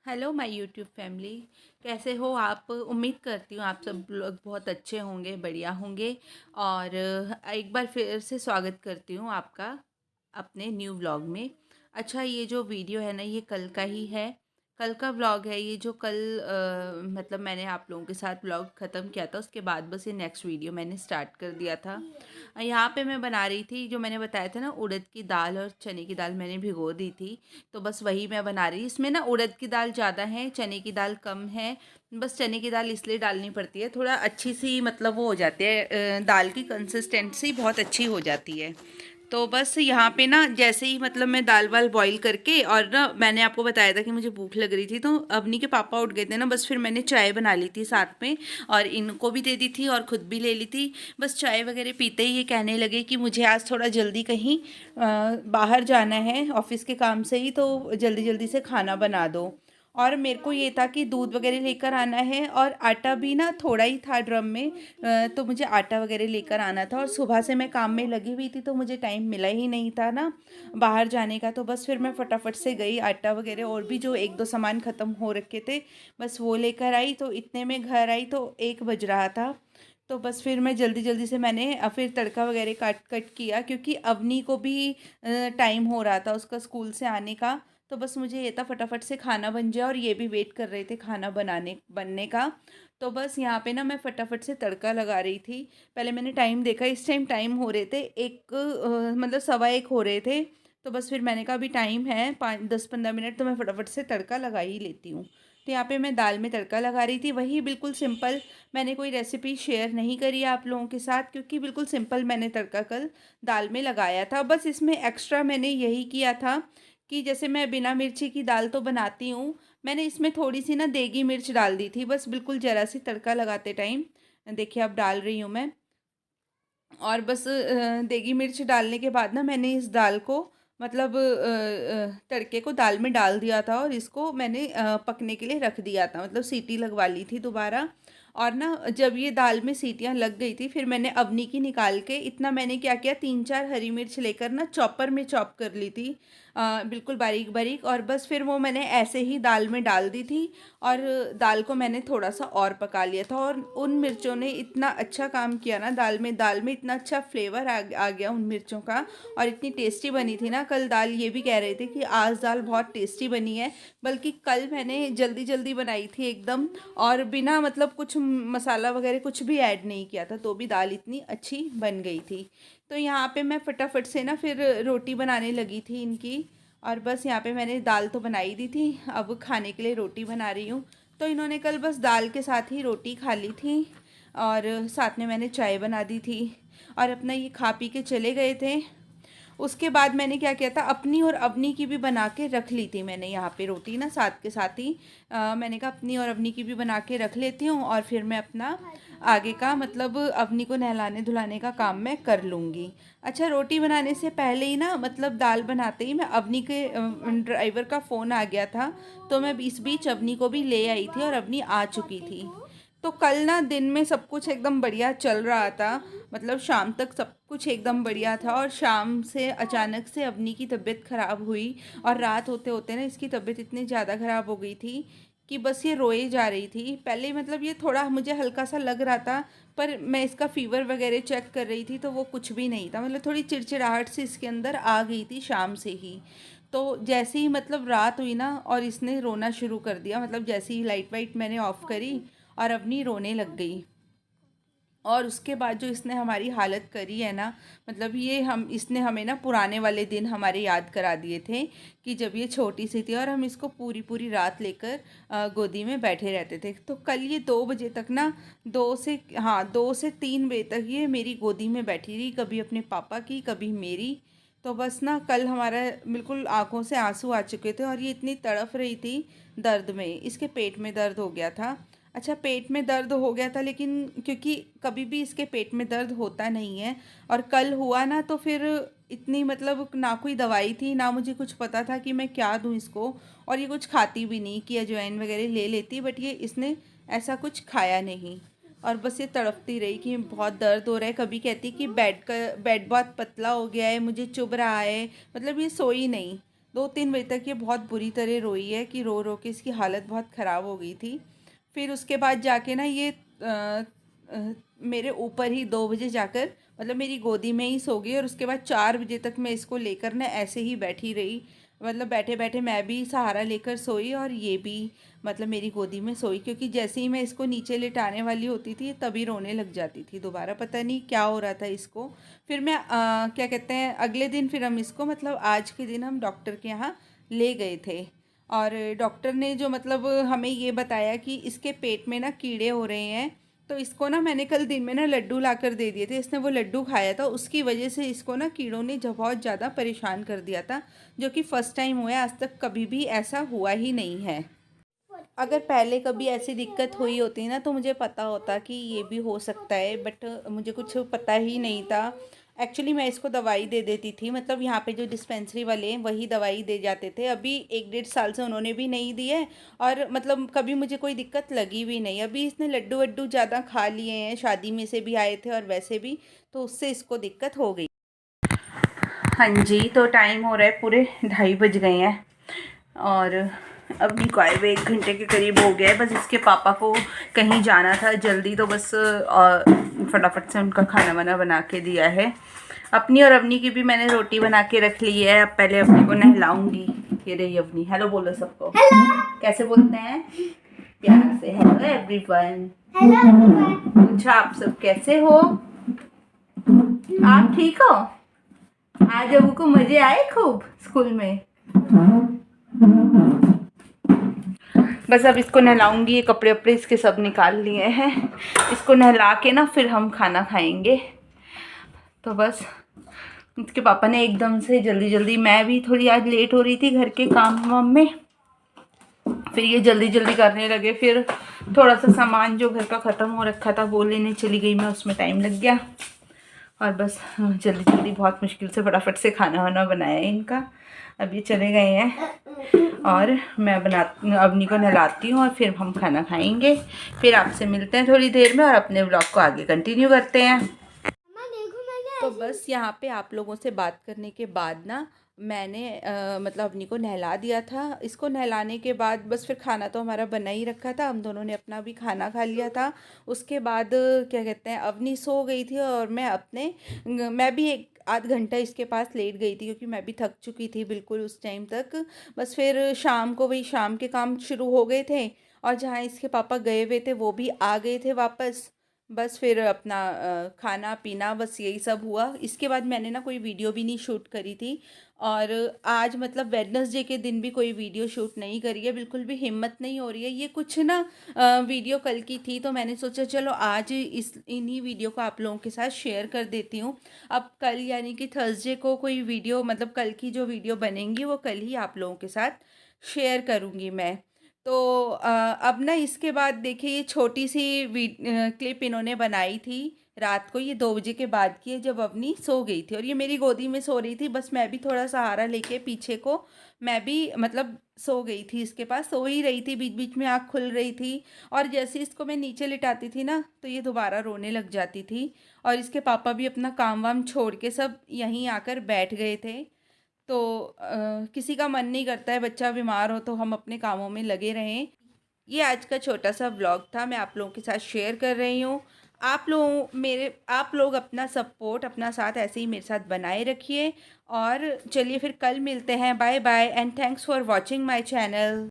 Hello my YouTube family. कैसे हो आप? उम्मीद करती हूँ आप सब लोग बहुत अच्छे होंगे, बढ़िया होंगे। और एक बार फिर से स्वागत करती हूँ आपका अपने न्यू व्लॉग में। अच्छा, ये जो वीडियो है ना, ये कल का ही है। कल का व्लॉग है ये, जो कल मतलब मैंने आप लोगों के साथ व्लॉग ख़त्म किया था, उसके बाद बस ये नेक्स्ट वीडियो मैंने स्टार्ट कर दिया था। यहाँ पे मैं बना रही थी, जो मैंने बताया था ना, उड़द की दाल और चने की दाल मैंने भिगो दी थी। तो बस वही मैं बना रही। इसमें ना उड़द की दाल ज़्यादा है, चने की दाल कम है। बस चने की दाल इसलिए डालनी पड़ती है, थोड़ा अच्छी सी मतलब वो हो जाती है, दाल की कंसिस्टेंसी बहुत अच्छी हो जाती है। तो बस यहाँ पे ना जैसे ही मतलब मैं दाल वाल बॉईल करके, और ना मैंने आपको बताया था कि मुझे भूख लग रही थी, तो अवनी के पापा उठ गए थे ना, बस फिर मैंने चाय बना ली थी साथ में, और इनको भी दे दी थी और ख़ुद भी ले ली थी। बस चाय वगैरह पीते ही ये कहने लगे कि मुझे आज थोड़ा जल्दी कहीं बाहर जाना है ऑफिस के काम से ही, तो जल्दी जल्दी से खाना बना दो। और मेरे को ये था कि दूध वगैरह लेकर आना है, और आटा भी ना थोड़ा ही था ड्रम में, तो मुझे आटा वगैरह लेकर आना था। और सुबह से मैं काम में लगी हुई थी, तो मुझे टाइम मिला ही नहीं था ना बाहर जाने का। तो बस फिर मैं फटाफट से गई, आटा वगैरह और भी जो एक दो सामान ख़त्म हो रखे थे, बस वो लेकर आई। तो इतने में घर आई तो 1 बज रहा था। तो बस फिर मैं जल्दी जल्दी से मैंने फिर तड़का वगैरह काट कट किया, क्योंकि अवनी को भी टाइम हो रहा था उसका स्कूल से आने का। तो बस मुझे ये था फटाफट से खाना बन जाए, और ये भी वेट कर रहे थे खाना बनने का। तो बस यहाँ पे ना मैं फटाफट से तड़का लगा रही थी। पहले मैंने टाइम देखा, इस टाइम टाइम हो रहे थे एक, मतलब 1:15 हो रहे थे। तो बस फिर मैंने कहा अभी टाइम है 5-10-15 मिनट, तो मैं फटाफट से तड़का लगा ही लेती हूँ। तो यहाँ पे मैं दाल में तड़का लगा रही थी, वही बिल्कुल सिंपल। मैंने कोई रेसिपी शेयर नहीं करी आप लोगों के साथ, क्योंकि बिल्कुल सिंपल मैंने तड़का कल दाल में लगाया था। बस इसमें एक्स्ट्रा मैंने यही किया था कि जैसे मैं बिना मिर्ची की दाल तो बनाती हूँ, मैंने इसमें थोड़ी सी ना देगी मिर्च डाल दी थी, बस बिल्कुल ज़रा सी तड़का लगाते टाइम। देखिए अब डाल रही हूँ मैं। और बस देगी मिर्च डालने के बाद ना मैंने इस दाल को मतलब तड़के को दाल में डाल दिया था, और इसको मैंने पकने के लिए रख दिया था, मतलब सीटी लगवा ली थी दोबारा। और ना जब ये दाल में सीटियाँ लग गई थी, फिर मैंने अवनी की निकाल के, इतना मैंने क्या किया, 3-4 हरी मिर्च लेकर ना चॉपर में चॉप कर ली थी, बिल्कुल बारीक बारीक। और बस फिर वो मैंने ऐसे ही दाल में डाल दी थी, और दाल को मैंने थोड़ा सा और पका लिया था। और उन मिर्चों ने इतना अच्छा काम किया ना, दाल में इतना अच्छा फ्लेवर आ गया उन मिर्चों का। और इतनी टेस्टी बनी थी ना कल दाल, ये भी कह रहे थे कि आज दाल बहुत टेस्टी बनी है। बल्कि कल मैंने जल्दी जल्दी बनाई थी एकदम, और बिना मतलब कुछ मसाला वगैरह कुछ भी ऐड नहीं किया था, तो भी दाल इतनी अच्छी बन गई थी। तो यहाँ पे मैं फटाफट से ना फिर रोटी बनाने लगी थी इनकी। और बस यहाँ पे मैंने दाल तो बनाई दी थी, अब खाने के लिए रोटी बना रही हूँ। तो इन्होंने कल बस दाल के साथ ही रोटी खा ली थी, और साथ में मैंने चाय बना दी थी, और अपना ये खा पी के चले गए थे। उसके बाद मैंने क्या किया था, अपनी और अवनी की भी बना के रख ली थी मैंने यहाँ पे रोटी ना साथ के साथ ही। मैंने कहा अपनी और अवनी की भी बना के रख लेती हूँ, और फिर मैं अपना आगे का मतलब अवनी को नहलाने धुलाने का काम मैं कर लूँगी। अच्छा, रोटी बनाने से पहले ही ना मतलब दाल बनाते ही मैं अवनी के ड्राइवर का फ़ोन आ गया था, तो मैं बीच बीच अवनी को भी ले आई थी, और अवनी आ चुकी थी। तो कल ना दिन में सब कुछ एकदम बढ़िया चल रहा था, मतलब शाम तक सब कुछ एकदम बढ़िया था। और शाम से अचानक से अवनी की तबीयत ख़राब हुई, और रात होते होते ना इसकी तबीयत इतनी ज़्यादा ख़राब हो गई थी कि बस ये रोए जा रही थी। पहले मतलब ये थोड़ा मुझे हल्का सा लग रहा था, पर मैं इसका फ़ीवर वगैरह चेक कर रही थी तो वो कुछ भी नहीं था, मतलब थोड़ी चिड़चिड़ाहट सी इसके अंदर आ गई थी शाम से ही। तो जैसे ही मतलब रात हुई ना, और इसने रोना शुरू कर दिया, मतलब जैसे ही लाइट वाइट मैंने ऑफ़ करी, और अवनी रोने लग गई। और उसके बाद जो इसने हमारी हालत करी है ना, मतलब ये हम इसने हमें ना पुराने वाले दिन हमारे याद करा दिए थे, कि जब ये छोटी सी थी और हम इसको पूरी पूरी रात लेकर गोदी में बैठे रहते थे। तो कल ये 2 बजे तक ना, 2 से 3 बजे तक ये मेरी गोदी में बैठी रही, कभी अपने पापा की कभी मेरी। तो बस ना कल हमारा बिल्कुल आंखों से आंसू आ चुके थे, और ये इतनी तड़फ रही थी दर्द में, इसके पेट में दर्द हो गया था। अच्छा, पेट में दर्द हो गया था, लेकिन क्योंकि कभी भी इसके पेट में दर्द होता नहीं है, और कल हुआ ना, तो फिर इतनी मतलब ना कोई दवाई थी ना मुझे कुछ पता था कि मैं क्या दूँ इसको। और ये कुछ खाती भी नहीं, कि अजवाइन वगैरह ले लेती, बट ये इसने ऐसा कुछ खाया नहीं। और बस ये तड़पती रही कि बहुत दर्द हो रहा है, कभी कहती कि बेड बहुत पतला हो गया है, मुझे चुभ रहा है, मतलब ये सोई नहीं। 2-3 बजे तक ये बहुत बुरी तरह रोई है कि रो रो के इसकी हालत बहुत ख़राब हो गई थी। फिर उसके बाद जाके ना ये मेरे ऊपर ही 2 बजे जाकर मतलब मेरी गोदी में ही सो गई, और उसके बाद 4 बजे तक मैं इसको लेकर ना ऐसे ही बैठी रही। मतलब बैठे बैठे मैं भी सहारा लेकर सोई और ये भी मतलब मेरी गोदी में सोई, क्योंकि जैसे ही मैं इसको नीचे लेटाने वाली होती थी तभी रोने लग जाती थी दोबारा, पता नहीं क्या हो रहा था इसको। फिर मैं क्या कहते हैं, अगले दिन फिर हम इसको मतलब आज के दिन हम डॉक्टर के यहाँ ले गए थे, और डॉक्टर ने जो मतलब हमें ये बताया कि इसके पेट में ना कीड़े हो रहे हैं। तो इसको ना मैंने कल दिन में ना लड्डू लाकर दे दिए थे, इसने वो लड्डू खाया था, उसकी वजह से इसको ना कीड़ों ने जब बहुत ज़्यादा परेशान कर दिया था, जो कि फ़र्स्ट टाइम हुआ है, आज तक कभी भी ऐसा हुआ ही नहीं है। अगर पहले कभी ऐसी दिक्कत हुई होती ना तो मुझे पता होता कि ये भी हो सकता है, बट मुझे कुछ पता ही नहीं था। एक्चुअली मैं इसको दवाई दे देती थी, मतलब यहाँ पे जो डिस्पेंसरी वाले हैं वही दवाई दे जाते थे। अभी 1-1.5 साल से उन्होंने भी नहीं दी है, और मतलब कभी मुझे कोई दिक्कत लगी भी नहीं। अभी इसने लड्डू वड्डू ज़्यादा खा लिए हैं, शादी में से भी आए थे और वैसे भी, तो उससे इसको दिक्कत हो गई। हाँ जी, तो टाइम हो रहा है, पूरे 2:30 बज गए हैं, और अभी को आए हुए 1 घंटे के करीब हो गया है। बस इसके पापा को कहीं जाना था जल्दी, तो बस फटाफट से उनका खाना वाना बना के दिया है। अपनी और अवनी की भी मैंने रोटी बना के रख ली है। अब पहले अवनी को नहलाऊंगी। ये रही अवनी। हेलो बोलो सबको। हेलो। कैसे बोलते हैं? प्यार से। Hello everyone. Hello everyone. पूछा आप सब कैसे हो? आप ठीक हो? आज अबू को मजे आए खूब स्कूल में? बस अब इसको नहलाऊंगी। ये कपड़े वपड़े इसके सब निकाल लिए हैं, इसको नहला के ना फिर हम खाना खाएंगे। तो बस इसके पापा ने एकदम से जल्दी जल्दी, मैं भी थोड़ी आज लेट हो रही थी घर के काम वाम में, फिर ये जल्दी जल्दी करने लगे। फिर थोड़ा सा सामान जो घर का ख़त्म हो रखा था वो लेने चली गई मैं, उसमें टाइम लग गया। और बस जल्दी जल्दी बहुत मुश्किल से फटाफट से खाना वाना बनाया है इनका। अब ये चले गए हैं और मैं अवनी को नहलाती हूँ और फिर हम खाना खाएंगे। फिर आपसे मिलते हैं थोड़ी देर में और अपने व्लॉग को आगे कंटिन्यू करते हैं। तो बस यहाँ पे आप लोगों से बात करने के बाद ना मैंने मतलब अवनी को नहला दिया था। इसको नहलाने के बाद बस फिर खाना तो हमारा बना ही रखा था, हम दोनों ने अपना भी खाना खा लिया था। उसके बाद क्या कहते हैं, अवनी सो गई थी और मैं भी 1-8 घंटा इसके पास लेट गई थी, क्योंकि मैं भी थक चुकी थी बिल्कुल उस टाइम तक। बस फिर शाम को वही शाम के काम शुरू हो गए थे, और जहाँ इसके पापा गए हुए थे वो भी आ गए थे वापस। बस फिर अपना खाना पीना बस यही सब हुआ। इसके बाद मैंने ना कोई वीडियो भी नहीं शूट करी थी, और आज मतलब वेडनेसडे के दिन भी कोई वीडियो शूट नहीं करी है, बिल्कुल भी हिम्मत नहीं हो रही है। ये कुछ ना वीडियो कल की थी, तो मैंने सोचा चलो आज इन्हीं वीडियो को आप लोगों के साथ शेयर कर देती हूँ। अब कल यानी कि थर्सडे को कोई वीडियो, मतलब कल की जो वीडियो बनेंगी वो कल ही आप लोगों के साथ शेयर करूँगी मैं। तो अब ना इसके बाद देखिए, ये छोटी सी क्लिप इन्होंने बनाई थी रात को, ये 2 बजे के बाद की है, जब अवनी सो गई थी और ये मेरी गोदी में सो रही थी। बस मैं भी थोड़ा सहारा लेके पीछे को मैं भी मतलब सो गई थी, इसके पास सो ही रही थी, बीच बीच में आँख खुल रही थी। और जैसे इसको मैं नीचे लिटाती थी ना तो ये दोबारा रोने लग जाती थी। और इसके पापा भी अपना काम वाम छोड़ के सब यहीं आकर बैठ गए थे। तो किसी का मन नहीं करता है बच्चा बीमार हो तो हम अपने कामों में लगे रहें। ये आज का छोटा सा व्लॉग था, मैं आप लोगों के साथ शेयर कर रही हूँ। आप लोग अपना सपोर्ट, अपना साथ ऐसे ही मेरे साथ बनाए रखिए। और चलिए फिर कल मिलते हैं। Bye bye and thanks for watching my channel.